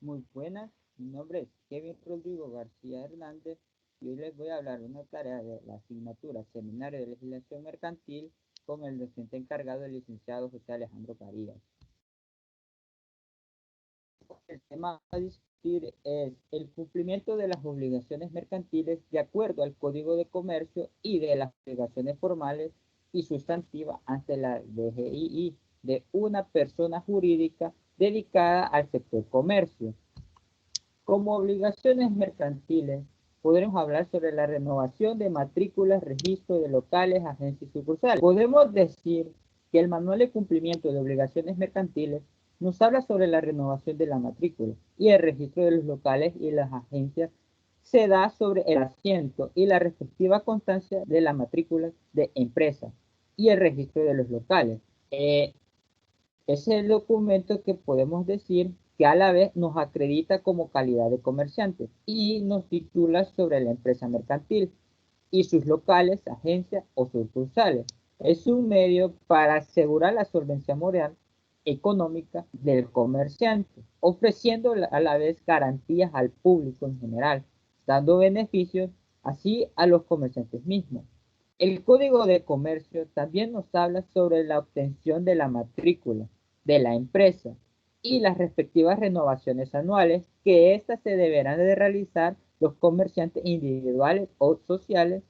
Muy buenas, mi nombre es Kevin Rodrigo García Hernández y hoy les voy a hablar de una tarea de la asignatura Seminario de Legislación Mercantil con el docente encargado, el licenciado José Alejandro Carías. El tema a discutir es el cumplimiento de las obligaciones mercantiles de acuerdo al Código de Comercio y de las obligaciones formales y sustantivas ante la DGII de una persona jurídica dedicada al sector comercio. Como obligaciones mercantiles, podremos hablar sobre la renovación de matrículas, registro de locales, agencias y sucursales. Podemos decir que el manual de cumplimiento de obligaciones mercantiles nos habla sobre la renovación de la matrícula y el registro de los locales y las agencias se da sobre el asiento y la respectiva constancia de la matrícula de empresa y el registro de los locales. Es el documento que podemos decir que a la vez nos acredita como calidad de comerciante y nos titula sobre la empresa mercantil y sus locales, agencias o sucursales. Es un medio para asegurar la solvencia moral económica del comerciante, ofreciendo a la vez garantías al público en general, dando beneficios así a los comerciantes mismos. El Código de Comercio también nos habla sobre la obtención de la matrícula de la empresa y las respectivas renovaciones anuales que éstas se deberán de realizar los comerciantes individuales o sociales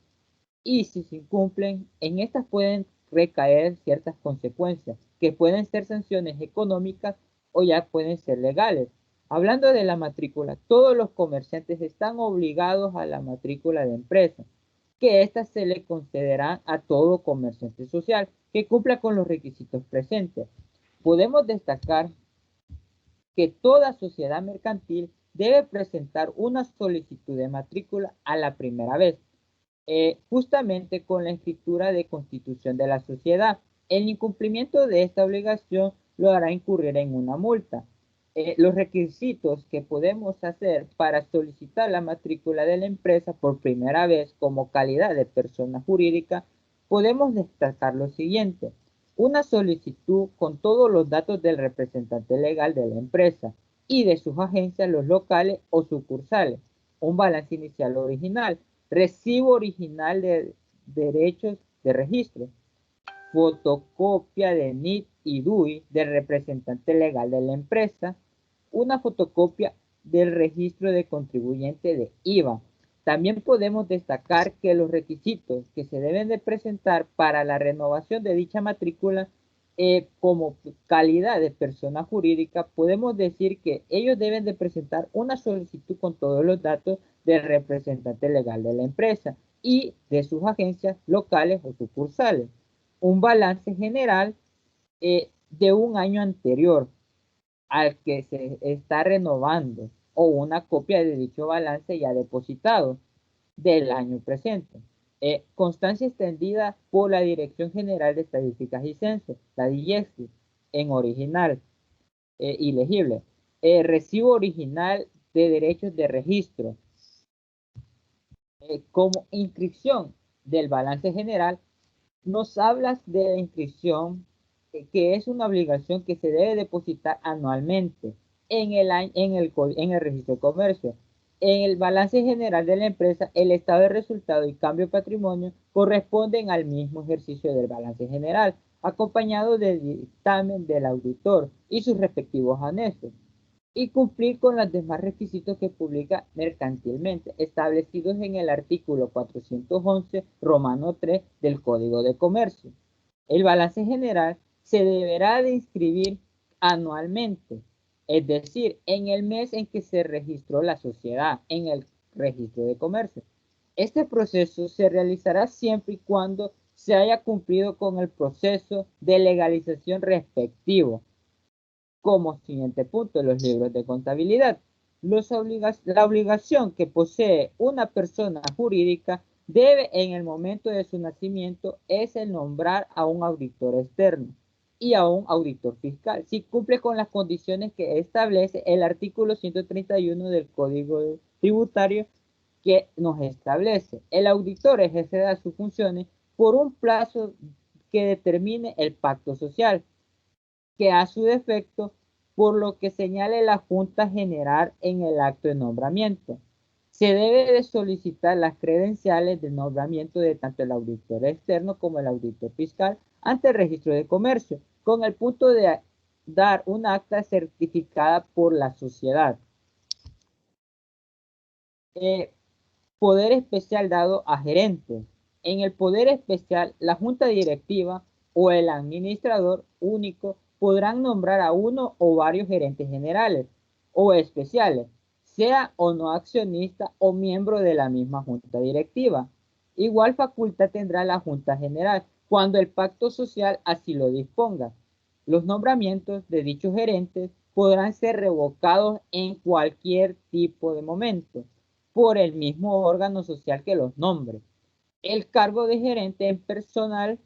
y si se incumplen, en estas pueden recaer ciertas consecuencias que pueden ser sanciones económicas o ya pueden ser legales. Hablando de la matrícula, todos los comerciantes están obligados a la matrícula de empresa, que ésta se le concederá a todo comerciante social que cumpla con los requisitos presentes. Podemos destacar que toda sociedad mercantil debe presentar una solicitud de matrícula a la primera vez, justamente con la escritura de constitución de la sociedad. El incumplimiento de esta obligación lo hará incurrir en una multa. Los requisitos que podemos hacer para solicitar la matrícula de la empresa por primera vez como calidad de persona jurídica, podemos destacar lo siguiente. Una solicitud con todos los datos del representante legal de la empresa y de sus agencias, los locales o sucursales. Un balance inicial original, recibo original de derechos de registro, fotocopia de NIT y DUI del representante legal de la empresa, una fotocopia del registro de contribuyente de IVA. También podemos destacar que los requisitos que se deben de presentar para la renovación de dicha matrícula como calidad de persona jurídica, podemos decir que ellos deben de presentar una solicitud con todos los datos del representante legal de la empresa y de sus agencias locales o sucursales. Un balance general de un año anterior al que se está renovando o una copia de dicho balance ya depositado del año presente. Constancia extendida por la Dirección General de Estadísticas y Censos, la DIECSI, en original y legible. Recibo original de derechos de registro. Como inscripción del balance general, nos hablas de la inscripción, que es una obligación que se debe depositar anualmente en el registro de comercio. En el balance general de la empresa, el estado de resultado y cambio de patrimonio corresponden al mismo ejercicio del balance general, acompañado del dictamen del auditor y sus respectivos anexos, y cumplir con los demás requisitos que publica mercantilmente, establecidos en el artículo 411, Romano 3 del Código de Comercio. El balance general se deberá de inscribir anualmente, es decir, en el mes en que se registró la sociedad en el registro de comercio. Este proceso se realizará siempre y cuando se haya cumplido con el proceso de legalización respectivo. Como siguiente punto, los libros de contabilidad. La obligación que posee una persona jurídica debe en el momento de su nacimiento es el nombrar a un auditor externo y a un auditor fiscal, si cumple con las condiciones que establece el artículo 131 del Código Tributario, que nos establece. El auditor ejercerá sus funciones por un plazo que determine el pacto social, que a su defecto por lo que señale la Junta General en el acto de nombramiento. Se debe de solicitar las credenciales de nombramiento de tanto el auditor externo como el auditor fiscal ante el registro de comercio, con el punto de dar un acta certificada por la sociedad. Poder especial dado a gerentes. En el poder especial, la junta directiva o el administrador único podrán nombrar a uno o varios gerentes generales o especiales, sea o no accionista o miembro de la misma junta directiva. Igual facultad tendrá la junta general cuando el pacto social así lo disponga. Los nombramientos de dichos gerentes podrán ser revocados en cualquier tipo de momento por el mismo órgano social que los nombre. El cargo de gerente es personal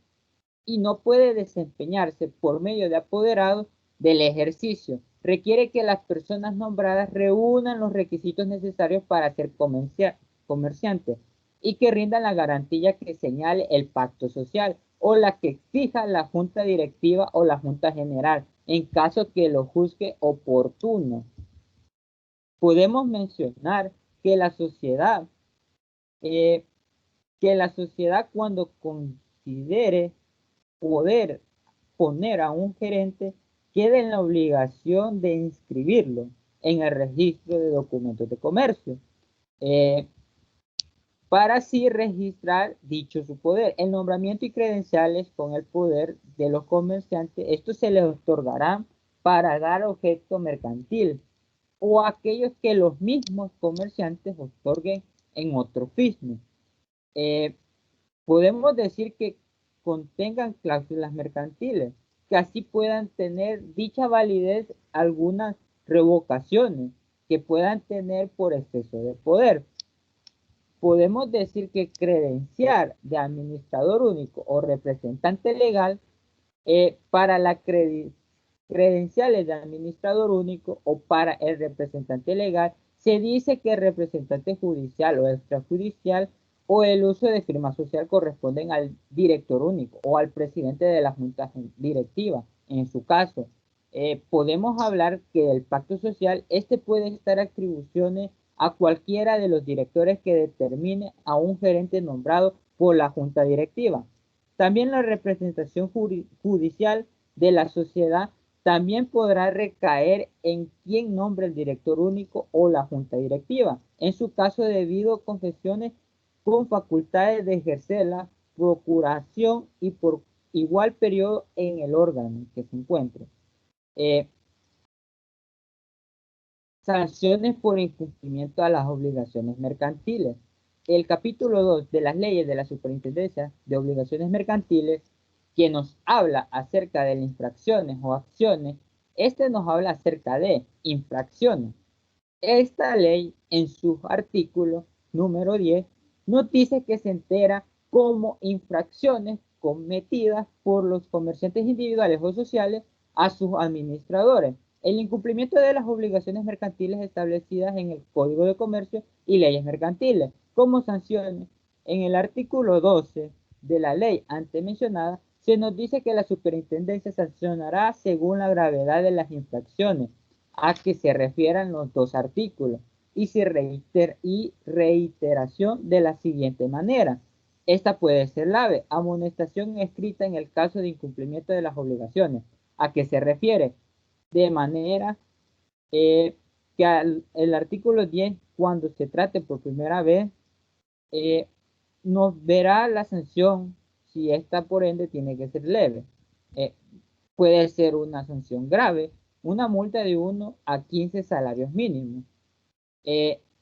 y no puede desempeñarse por medio de apoderados del ejercicio. Requiere que las personas nombradas reúnan los requisitos necesarios para ser comerciantes y que rindan la garantía que señale el pacto social o la que exija la junta directiva o la junta general en caso que lo juzgue oportuno. Podemos mencionar que la sociedad cuando considere poder poner a un gerente queda en la obligación de inscribirlo en el registro de documentos de comercio para así registrar dicho su poder. El nombramiento y credenciales con el poder de los comerciantes, esto se les otorgará para dar objeto mercantil o aquellos que los mismos comerciantes otorguen en otro fismo. Podemos decir que contengan cláusulas mercantiles, que así puedan tener dicha validez algunas revocaciones que puedan tener por exceso de poder. Podemos decir que credenciar de administrador único o representante legal para la credenciales de administrador único o para el representante legal, se dice que el representante judicial o extrajudicial o el uso de firma social corresponden al director único o al presidente de la junta directiva. En su caso, podemos hablar que el pacto social, puede estar atribuciones a cualquiera de los directores que determine a un gerente nombrado por la junta directiva. También la representación judicial de la sociedad también podrá recaer en quien nombre el director único o la junta directiva. En su caso, debido a confesiones con facultades de ejercer la procuración y por igual periodo en el órgano que se encuentre. Sanciones por incumplimiento a las obligaciones mercantiles. El capítulo 2 de las leyes de la Superintendencia de Obligaciones Mercantiles, que nos habla acerca de las infracciones o acciones, nos habla acerca de infracciones. Esta ley, en su artículo número 10, nos dice que se entera como infracciones cometidas por los comerciantes individuales o sociales a sus administradores. El incumplimiento de las obligaciones mercantiles establecidas en el Código de Comercio y leyes mercantiles como sanciones. En el artículo 12 de la ley antes mencionada, se nos dice que la superintendencia sancionará según la gravedad de las infracciones a que se refieran los dos artículos y reiteración de la siguiente manera. Esta puede ser leve, amonestación escrita en el caso de incumplimiento de las obligaciones. ¿A qué se refiere? De manera que el artículo 10, cuando se trate por primera vez, nos verá la sanción, si esta por ende tiene que ser leve. Puede ser una sanción grave, una multa de 1 a 15 salarios mínimos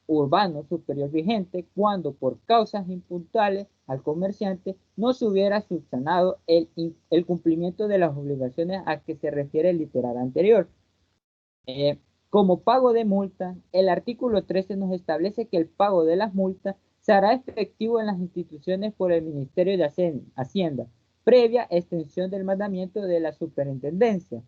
urbanos superior vigente cuando por causas impuntuales al comerciante no se hubiera subsanado el cumplimiento de las obligaciones a que se refiere el literal anterior. Como pago de multa, el artículo 13 nos establece que el pago de las multas se hará efectivo en las instituciones por el Ministerio de Hacienda, previa extensión del mandamiento de la superintendencia.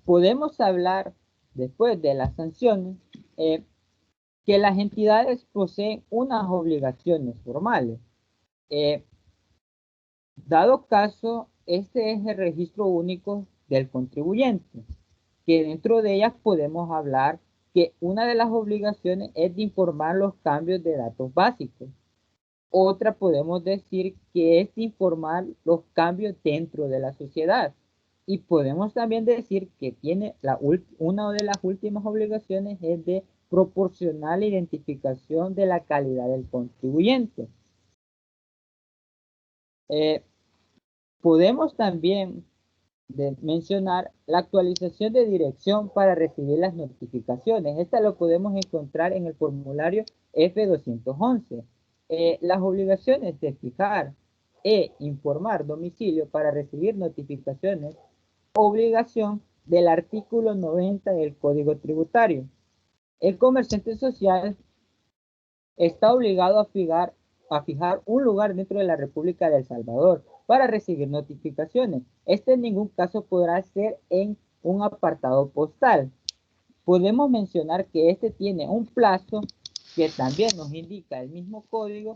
Podemos hablar, después de las sanciones, que las entidades poseen unas obligaciones formales. Dado caso este es el registro único del contribuyente, que dentro de ellas podemos hablar que una de las obligaciones es de informar los cambios de datos básicos. Otra podemos decir que es informar los cambios dentro de la sociedad. Y podemos también decir que tiene una de las últimas obligaciones es de proporcionar la identificación de la calidad del contribuyente. Podemos también mencionar la actualización de dirección para recibir las notificaciones. Esta lo podemos encontrar en el formulario F211. Las obligaciones de fijar e informar domicilio para recibir notificaciones, obligación del artículo 90 del Código Tributario. El comerciante social está obligado a fijar un lugar dentro de la República de El Salvador para recibir notificaciones. Este en ningún caso podrá ser en un apartado postal. Podemos mencionar que este tiene un plazo que también nos indica el mismo código,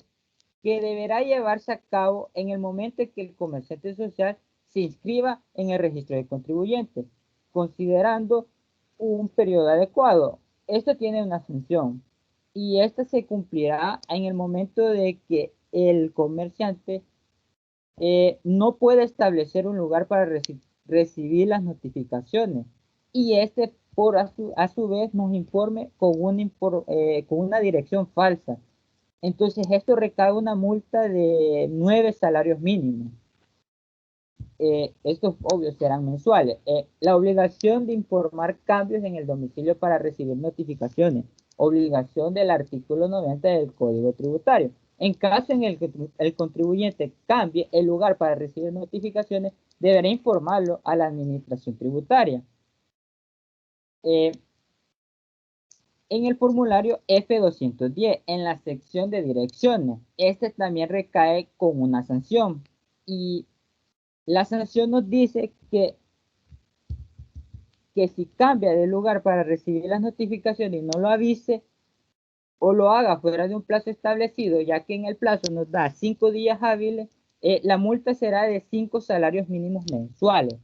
que deberá llevarse a cabo en el momento en que el comerciante social se inscriba en el registro de contribuyentes, considerando un periodo adecuado. Esto tiene una sanción y esta se cumplirá en el momento de que el comerciante no puede establecer un lugar para recibir las notificaciones y este a su vez nos informe con una dirección falsa. Entonces esto recae una multa de 9 salarios mínimos. Estos obvios serán mensuales. La obligación de informar cambios en el domicilio para recibir notificaciones. Obligación del artículo 90 del Código Tributario. En caso en el que el contribuyente cambie el lugar para recibir notificaciones, deberá informarlo a la administración tributaria. En el formulario F210, en la sección de direcciones, este también recae con una sanción. Y la sanción nos dice que si cambia de lugar para recibir las notificaciones y no lo avise o lo haga fuera de un plazo establecido, ya que en el plazo nos da 5 días hábiles, la multa será de 5 salarios mínimos mensuales.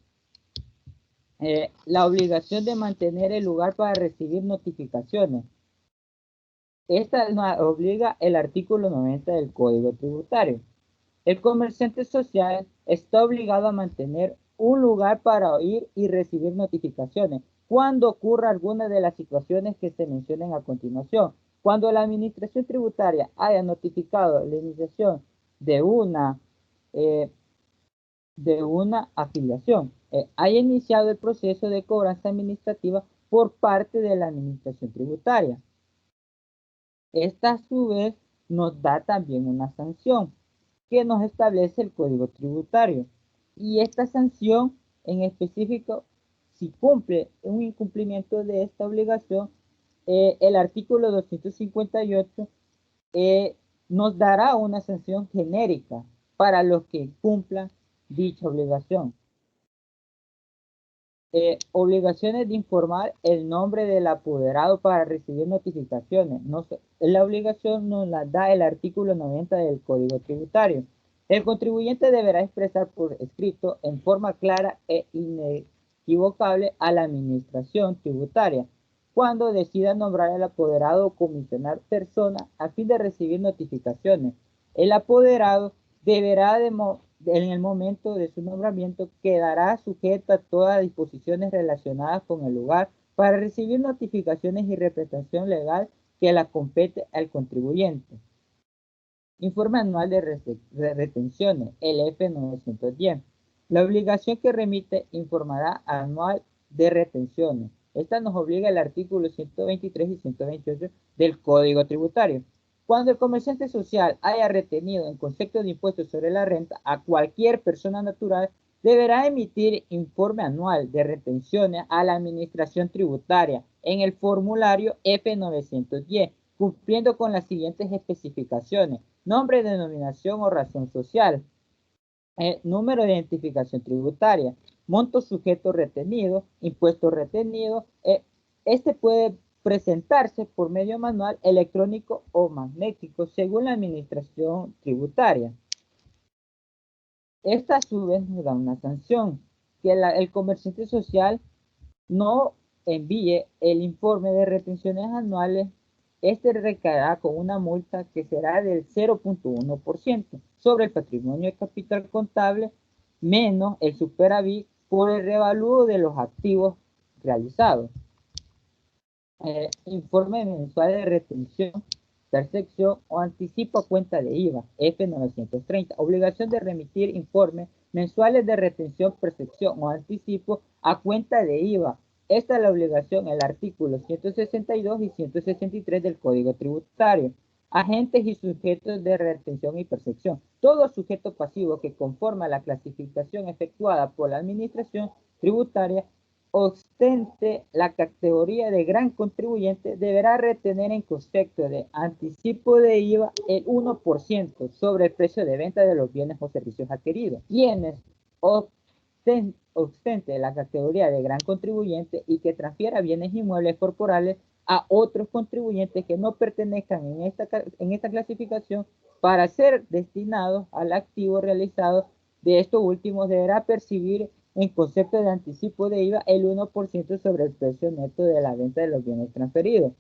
La obligación de mantener el lugar para recibir notificaciones. Esta nos obliga el artículo 90 del Código Tributario. El comerciante social está obligado a mantener un lugar para oír y recibir notificaciones cuando ocurra alguna de las situaciones que se mencionen a continuación. Cuando la administración tributaria haya notificado la iniciación de una afiliación, haya iniciado el proceso de cobranza administrativa por parte de la administración tributaria. Esta a su vez nos da también una sanción que nos establece el Código Tributario. Y esta sanción en específico, si cumple un incumplimiento de esta obligación, el artículo 258 nos dará una sanción genérica para los que cumplan dicha obligación. Obligaciones de informar el nombre del apoderado para recibir notificaciones. La obligación nos la da el artículo 90 del Código Tributario. El contribuyente deberá expresar por escrito en forma clara e inequivocable a la administración tributaria cuando decida nombrar al apoderado o comisionar persona a fin de recibir notificaciones. El apoderado deberá en el momento de su nombramiento quedará sujeto a todas las disposiciones relacionadas con el lugar para recibir notificaciones y representación legal que la compete al contribuyente. Informe anual de retenciones, el F910. La obligación que remite informará anual de retenciones. Esta nos obliga el artículo 123 y 128 del Código Tributario. Cuando el comerciante social haya retenido en concepto de impuestos sobre la renta a cualquier persona natural, deberá emitir informe anual de retenciones a la administración tributaria en el formulario F910, cumpliendo con las siguientes especificaciones: nombre, denominación o razón social, número de identificación tributaria, monto sujeto retenido, impuesto retenido. Este puede presentarse por medio manual, electrónico o magnético, según la administración tributaria. Esta a su vez nos da una sanción, que el comerciante social no envíe el informe de retenciones anuales. Este recaerá con una multa que será del 0.1% sobre el patrimonio de capital contable menos el superávit por el revalúo de los activos realizados. Informe mensual de retención, percepción o anticipo a cuenta de IVA, F930. Obligación de remitir informes mensuales de retención, percepción o anticipo a cuenta de IVA. Esta es la obligación, el artículo 162 y 163 del Código Tributario. Agentes y sujetos de retención y percepción. Todo sujeto pasivo que conforma la clasificación efectuada por la Administración Tributaria ostente la categoría de gran contribuyente deberá retener en concepto de anticipo de IVA el 1% sobre el precio de venta de los bienes o servicios adquiridos. Quienes ostente la categoría de gran contribuyente y que transfiera bienes inmuebles corporales a otros contribuyentes que no pertenezcan en esta clasificación para ser destinados al activo realizado de estos últimos deberá percibir en concepto de anticipo de IVA el 1% sobre el precio neto de la venta de los bienes transferidos.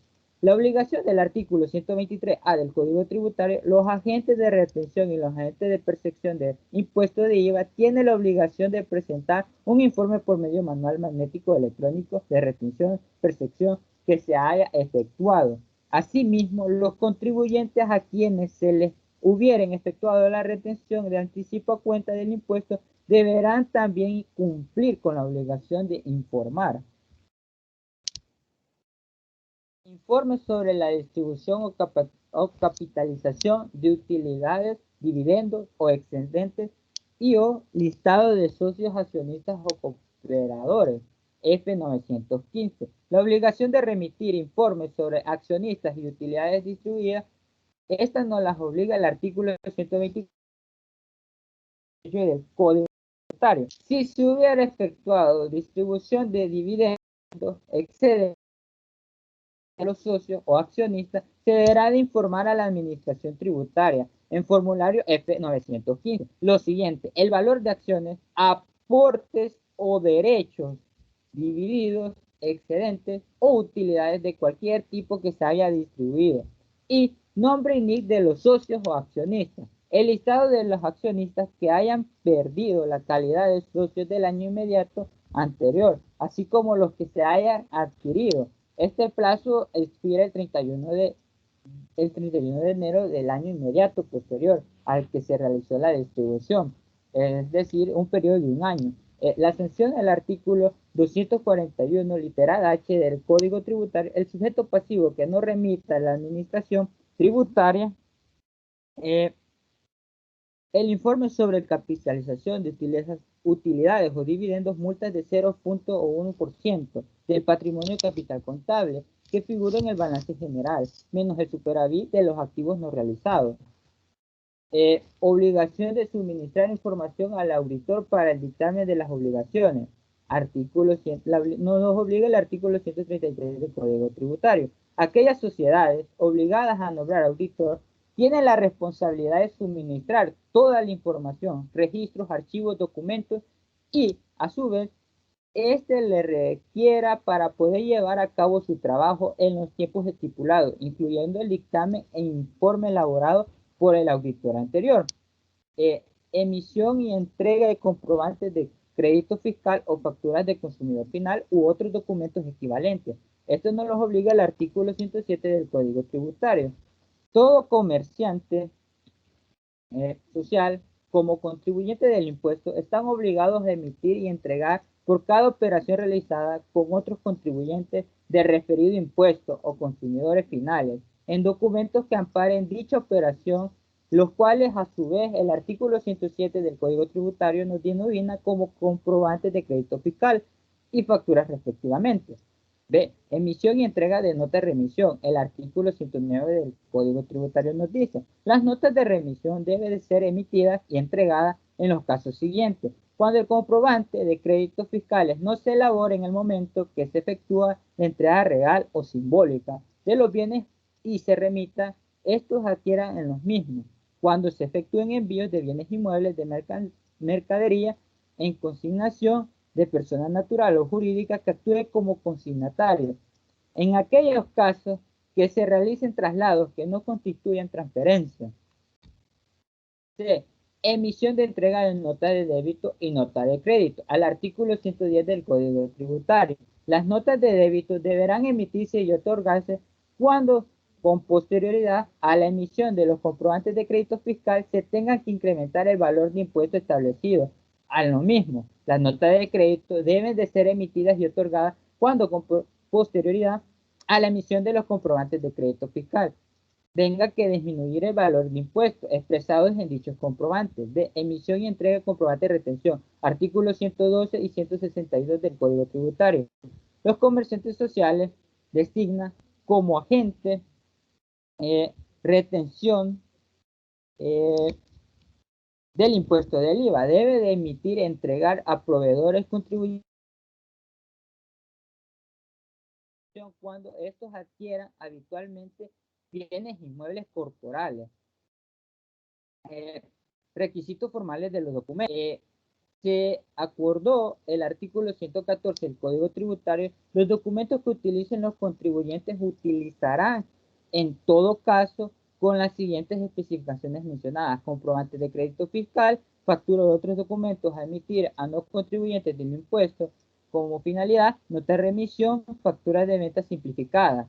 La obligación del artículo 123A del Código Tributario, los agentes de retención y los agentes de percepción de impuesto de IVA tienen la obligación de presentar un informe por medio manual magnético electrónico de retención, percepción que se haya efectuado. Asimismo, los contribuyentes a quienes se les hubieran efectuado la retención de anticipo a cuenta del impuesto deberán también cumplir con la obligación de informar. Informes sobre la distribución o capitalización de utilidades, dividendos o excedentes y o listado de socios accionistas o cooperadores, F915. La obligación de remitir informes sobre accionistas y utilidades distribuidas, estas nos las obliga el artículo 128 del Código Tributario. Si se hubiera efectuado distribución de dividendos excedentes a los socios o accionistas, se deberá de informar a la Administración Tributaria en formulario F915. Lo siguiente, el valor de acciones, aportes o derechos divididos, excedentes o utilidades de cualquier tipo que se haya distribuido. Y nombre y NIC de los socios o accionistas. El listado de los accionistas que hayan perdido la calidad de socios del año inmediato anterior, así como los que se hayan adquirido. Este plazo expira el 31 de enero del año inmediato posterior al que se realizó la distribución, es decir, un periodo de un año. La sanción del artículo 241, literal H del Código Tributario, el sujeto pasivo que no remita a la Administración Tributaria el informe sobre capitalización de utilidades o dividendos, multas de 0.1% del patrimonio capital contable que figura en el balance general, menos el superávit de los activos no realizados. Obligación de suministrar información al auditor para el dictamen de las obligaciones. Nos obliga el artículo 133 del Código Tributario. Aquellas sociedades obligadas a nombrar auditor tienen la responsabilidad de suministrar toda la información, registros, archivos, documentos y, a su vez, le requiera para poder llevar a cabo su trabajo en los tiempos estipulados, incluyendo el dictamen e informe elaborado por el auditor anterior. Emisión y entrega de comprobantes de crédito fiscal o facturas de consumidor final u otros documentos equivalentes. Esto nos los obliga el artículo 107 del Código Tributario. Todo comerciante social como contribuyente del impuesto están obligados a emitir y entregar por cada operación realizada con otros contribuyentes de referido impuesto o consumidores finales en documentos que amparen dicha operación, los cuales a su vez el artículo 107 del Código Tributario nos denomina como comprobantes de crédito fiscal y facturas respectivamente. B. Emisión y entrega de nota de remisión. El artículo 109 del Código Tributario nos dice, las notas de remisión deben de ser emitidas y entregadas en los casos siguientes. Cuando el comprobante de créditos fiscales no se elabora en el momento que se efectúa la entrega real o simbólica de los bienes y se remita, estos adquieran en los mismos. Cuando se efectúen envíos de bienes inmuebles, mercadería en consignación de persona natural o jurídica que actúe como consignatario. En aquellos casos que se realicen traslados que no constituyan transferencia. C. Emisión de entrega de nota de débito y nota de crédito. Al artículo 110 del Código Tributario. Las notas de débito deberán emitirse y otorgarse cuando, con posterioridad a la emisión de los comprobantes de crédito fiscal, se tenga que incrementar el valor de impuesto establecido. A lo mismo, las notas de crédito deben de ser emitidas y otorgadas cuando, con posterioridad a la emisión de los comprobantes de crédito fiscal, tenga que disminuir el valor de impuestos expresados en dichos comprobantes de emisión y entrega de comprobante de retención, artículos 112 y 162 del Código Tributario. Los comerciantes sociales designan como agente retención del impuesto del IVA. Debe de emitir e entregar a proveedores contribuyentes cuando estos adquieran habitualmente bienes inmuebles corporales. Requisitos formales de los documentos. Se acordó el artículo 114 del Código Tributario. Los documentos que utilicen los contribuyentes utilizarán en todo caso con las siguientes especificaciones mencionadas: comprobantes de crédito fiscal, factura de otros documentos a emitir a los contribuyentes del impuesto como finalidad, nota de remisión, factura de venta simplificada,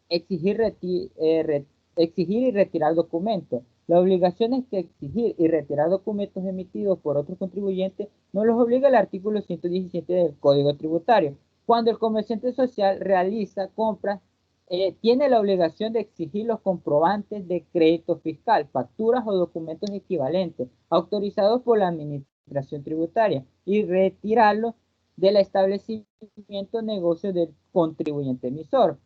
exigir y retirar documentos. La obligación es que exigir y retirar documentos emitidos por otros contribuyentes no los obliga el artículo 117 del Código Tributario. Cuando el comerciante social realiza compras, tiene la obligación de exigir los comprobantes de crédito fiscal, facturas o documentos equivalentes autorizados por la Administración Tributaria y retirarlos del establecimiento o negocio del contribuyente emisor.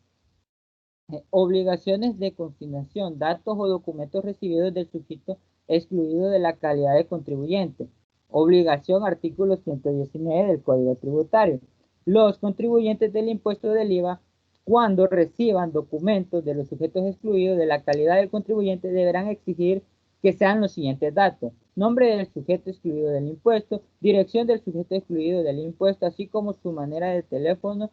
Obligaciones de consignación, datos o documentos recibidos del sujeto excluido de la calidad de contribuyente. Obligación, artículo 119 del Código Tributario. Los contribuyentes del impuesto del IVA, cuando reciban documentos de los sujetos excluidos de la calidad del contribuyente, deberán exigir que sean los siguientes datos: nombre del sujeto excluido del impuesto, dirección del sujeto excluido del impuesto, así como su manera de teléfono,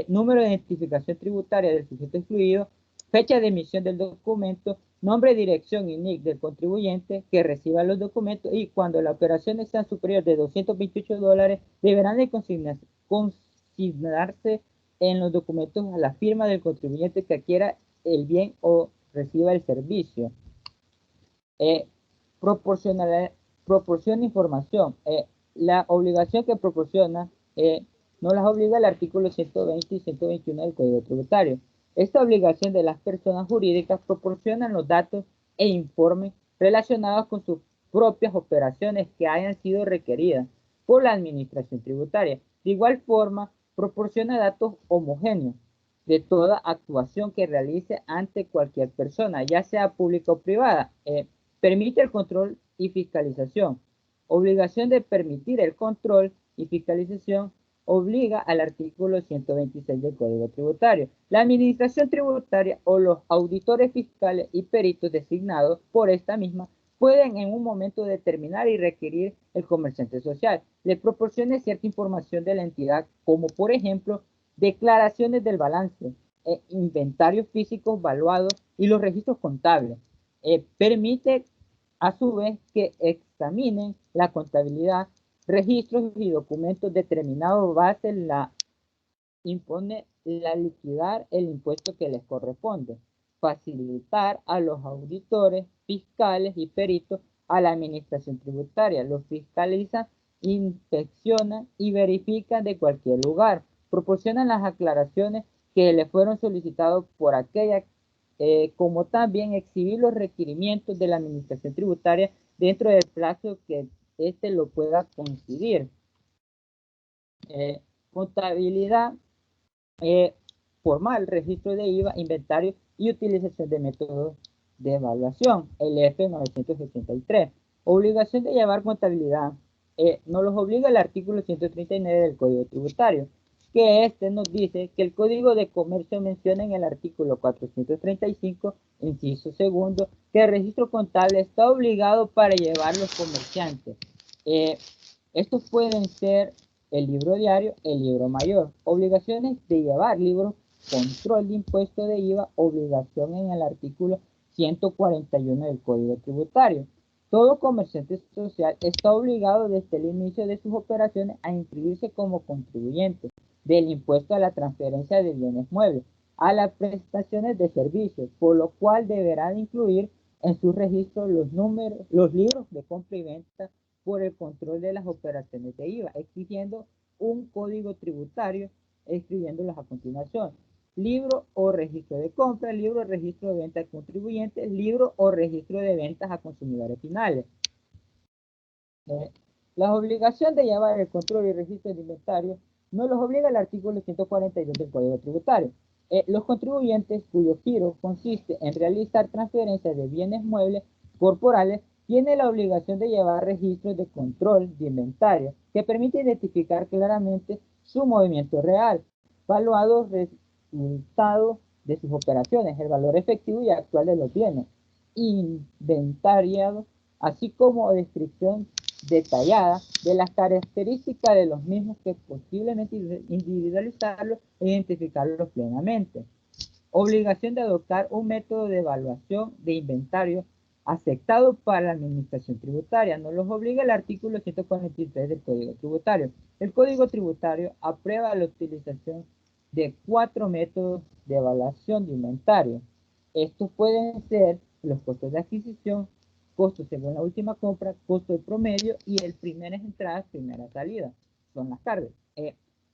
número de identificación tributaria del sujeto excluido, fecha de emisión del documento, nombre, dirección y NIC del contribuyente que reciba los documentos, y cuando las operaciones sean superiores de $228, deberán de consignarse en los documentos a la firma del contribuyente que adquiera el bien o reciba el servicio. Proporciona información. La obligación que proporciona no las obliga el artículo 120 y 121 del Código Tributario. Esta obligación de las personas jurídicas proporcionan los datos e informes relacionados con sus propias operaciones que hayan sido requeridas por la Administración Tributaria. De igual forma, proporciona datos homogéneos de toda actuación que realice ante cualquier persona, ya sea pública o privada. Permite el control y fiscalización. Obligación de permitir el control y fiscalización obliga al artículo 126 del Código Tributario. La Administración Tributaria o los auditores fiscales y peritos designados por esta misma pueden en un momento determinar y requerir el comerciante social le proporcione cierta información de la entidad, como por ejemplo declaraciones del balance, inventarios físicos valuados y los registros contables. Permite a su vez que examinen la contabilidad, registros y documentos determinados base la impone la liquidar el impuesto que les corresponde, facilitar a los auditores fiscales y peritos a la Administración Tributaria. Los fiscalizan, inspeccionan y verifican de cualquier lugar, proporcionan las aclaraciones que le fueron solicitadas por aquella, como también exhibir los requerimientos de la Administración Tributaria dentro del plazo que éste lo pueda coincidir. Contabilidad formal, registro de IVA, inventario y utilización de métodos de evaluación, el F983. Obligación de llevar contabilidad. Nos los obliga el artículo 139 del Código Tributario, que nos dice que el Código de Comercio menciona en el artículo 435, inciso segundo, que el registro contable está obligado para llevar los comerciantes. Estos pueden ser el libro diario, el libro mayor. Obligaciones de llevar libros, control de impuesto de IVA, obligación en el artículo 141 del Código Tributario. Todo comerciante social está obligado desde el inicio de sus operaciones a inscribirse como contribuyente del impuesto a la transferencia de bienes muebles, a las prestaciones de servicios, por lo cual deberá incluir en su registro los libros de compra y venta por el control de las operaciones de IVA, exigiendo un código tributario, escribiéndolos a continuación. Libro o registro de compra, libro o registro de venta de contribuyentes, libro o registro de ventas a consumidores finales. La obligación de llevar el control y registro de inventario no los obliga el artículo 142 del Código Tributario. Los contribuyentes cuyo giro consiste en realizar transferencias de bienes muebles corporales tienen la obligación de llevar registros de control de inventario que permite identificar claramente su movimiento real, valuado resultado de sus operaciones, el valor efectivo y actual de los bienes inventariados, así como descripción detallada de las características de los mismos que posiblemente individualizarlos e identificarlos plenamente. Obligación de adoptar un método de evaluación de inventario aceptado para la administración tributaria. Nos los obliga el artículo 143 del Código Tributario. El Código Tributario aprueba la utilización de 4 métodos de evaluación de inventario. Estos pueden ser los costos de adquisición, costos según la última compra, costo de promedio y el primeras entradas, primera salida. Son las cargas.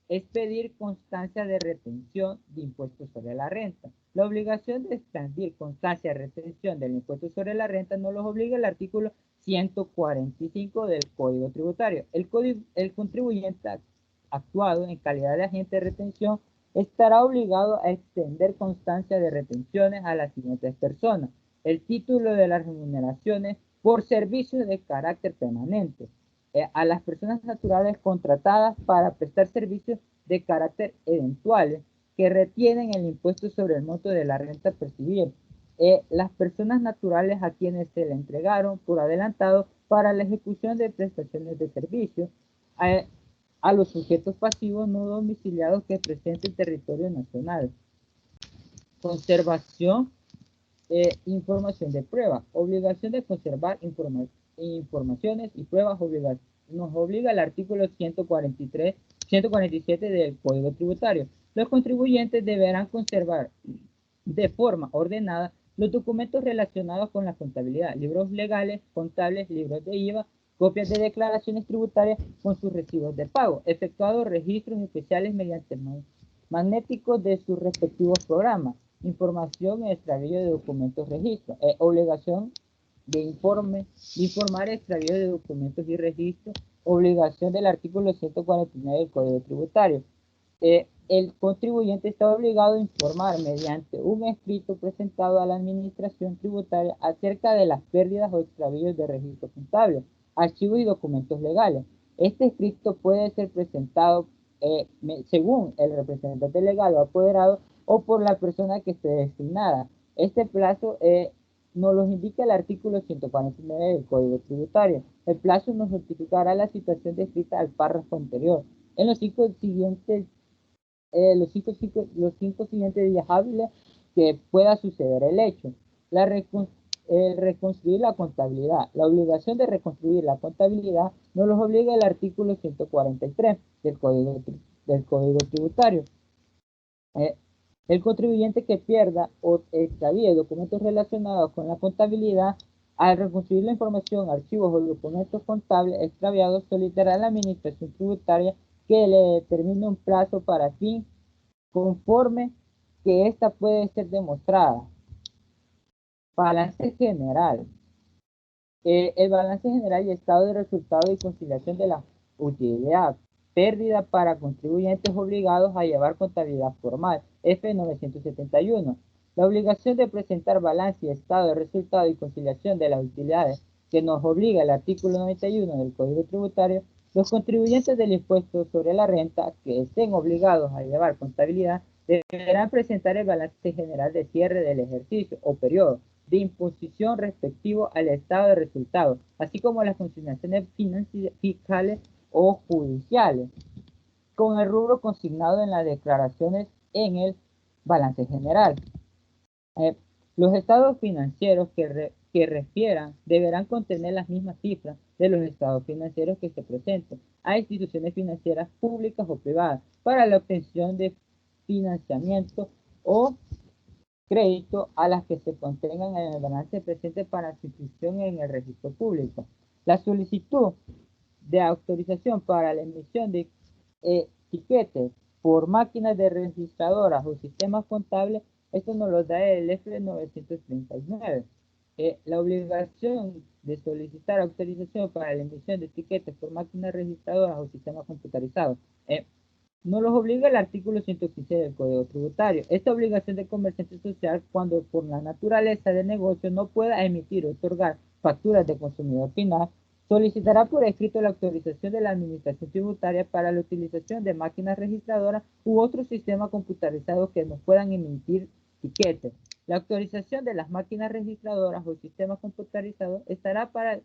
Es pedir constancia de retención de impuestos sobre la renta. La obligación de expedir constancia de retención del impuesto sobre la renta no los obliga el artículo 145 del Código Tributario. El contribuyente actuado en calidad de agente de retención estará obligado a extender constancia de retenciones a las siguientes personas: el título de las remuneraciones por servicios de carácter permanente, a las personas naturales contratadas para prestar servicios de carácter eventuales que retienen el impuesto sobre el monto de la renta percibida, las personas naturales a quienes se le entregaron por adelantado para la ejecución de prestaciones de servicios, a los sujetos pasivos no domiciliados que presenten territorio nacional. Conservación, información de prueba, obligación de conservar informaciones y pruebas, nos obliga el artículo 147 del Código Tributario. Los contribuyentes deberán conservar de forma ordenada los documentos relacionados con la contabilidad, libros legales, contables, libros de IVA, copias de declaraciones tributarias con sus recibos de pago, efectuados registros especiales mediante magnéticos de sus respectivos programas, información y extravío de documentos registros, obligación de informar extravío de documentos y registros, obligación del artículo 149 del Código Tributario. El contribuyente está obligado a informar mediante un escrito presentado a la administración tributaria acerca de las pérdidas o extravíos de registro contable, archivos y documentos legales. Este escrito puede ser presentado según el representante legal o apoderado o por la persona que esté designada. Este plazo nos lo indica el artículo 149 del Código Tributario. El plazo nos notificará la situación descrita al párrafo anterior. En los cinco siguientes días hábiles que pueda suceder el hecho. Reconstruir la contabilidad. La obligación de reconstruir la contabilidad nos los obliga el artículo 143 del Código Tributario. El contribuyente que pierda o extravíe documentos relacionados con la contabilidad, al reconstruir la información, archivos o documentos contables extraviados, solicitará a la administración tributaria que le determine un plazo para fin conforme que ésta puede ser demostrada. Balance general. El balance general y estado de resultado y conciliación de la utilidad. Pérdida para contribuyentes obligados a llevar contabilidad formal. F971. La obligación de presentar balance y estado de resultado y conciliación de las utilidades que nos obliga el artículo 91 del Código Tributario. Los contribuyentes del impuesto sobre la renta que estén obligados a llevar contabilidad deberán presentar el balance general de cierre del ejercicio o periodo de imposición respectivo al estado de resultado, así como las consignaciones fiscales o judiciales, con el rubro consignado en las declaraciones en el balance general. Los estados financieros que refieran deberán contener las mismas cifras de los estados financieros que se presenten a instituciones financieras públicas o privadas para la obtención de financiamiento o crédito a las que se contengan en el balance presente para su inscripción en el registro público. La solicitud de autorización para la emisión de etiquetes por máquinas de registradoras o sistemas contables, esto nos lo da el F939. La obligación de solicitar autorización para la emisión de etiquetes por máquinas registradoras o sistemas computarizados nos los obliga el artículo 115 del Código Tributario. Esta obligación de comerciante social, cuando por la naturaleza del negocio no pueda emitir o otorgar facturas de consumidor final, solicitará por escrito la autorización de la Administración Tributaria para la utilización de máquinas registradoras u otros sistemas computarizados que nos puedan emitir etiquetes. La autorización de las máquinas registradoras o sistemas computarizados estará para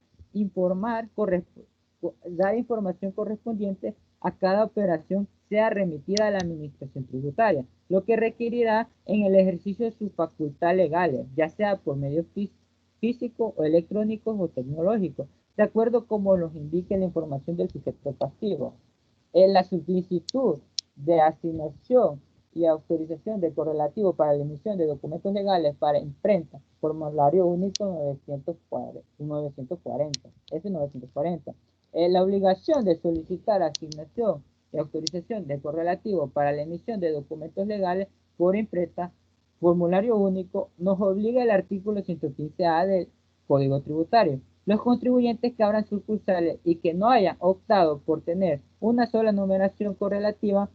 dar información correspondiente a cada operación sea remitida a la Administración Tributaria, lo que requerirá en el ejercicio de sus facultades legales, ya sea por medios físicos o electrónicos o tecnológicos, de acuerdo como los indique la información del sujeto pasivo. En la solicitud de asignación y autorización de correlativo para la emisión de documentos legales para imprenta, formulario único 940, F940. La obligación de solicitar asignación y autorización de correlativo para la emisión de documentos legales por imprenta, formulario único, nos obliga el artículo 115A del Código Tributario. Los contribuyentes que abran sucursales y que no hayan optado por tener una sola numeración correlativa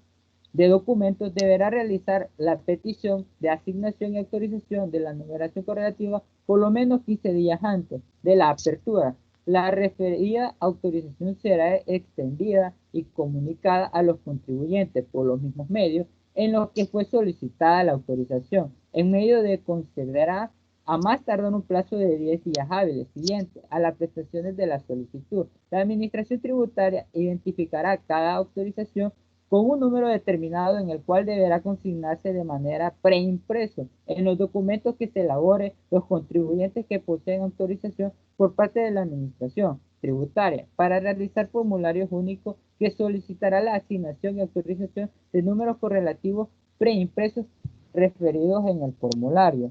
de documentos deberá realizar la petición de asignación y autorización de la numeración correlativa por lo menos 15 días antes de la apertura. La referida autorización será extendida y comunicada a los contribuyentes por los mismos medios en los que fue solicitada la autorización, en medio de concederá a más tardar un plazo de 10 días hábiles siguientes a las prestaciones de la solicitud. La Administración Tributaria identificará cada autorización con un número determinado en el cual deberá consignarse de manera preimpreso en los documentos que se elabore los contribuyentes que poseen autorización por parte de la Administración Tributaria para realizar formularios únicos que solicitará la asignación y autorización de números correlativos preimpresos referidos en el formulario.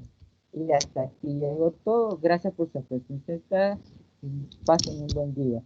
Y hasta aquí llegó todo. Gracias por su atención. Pasen un buen día.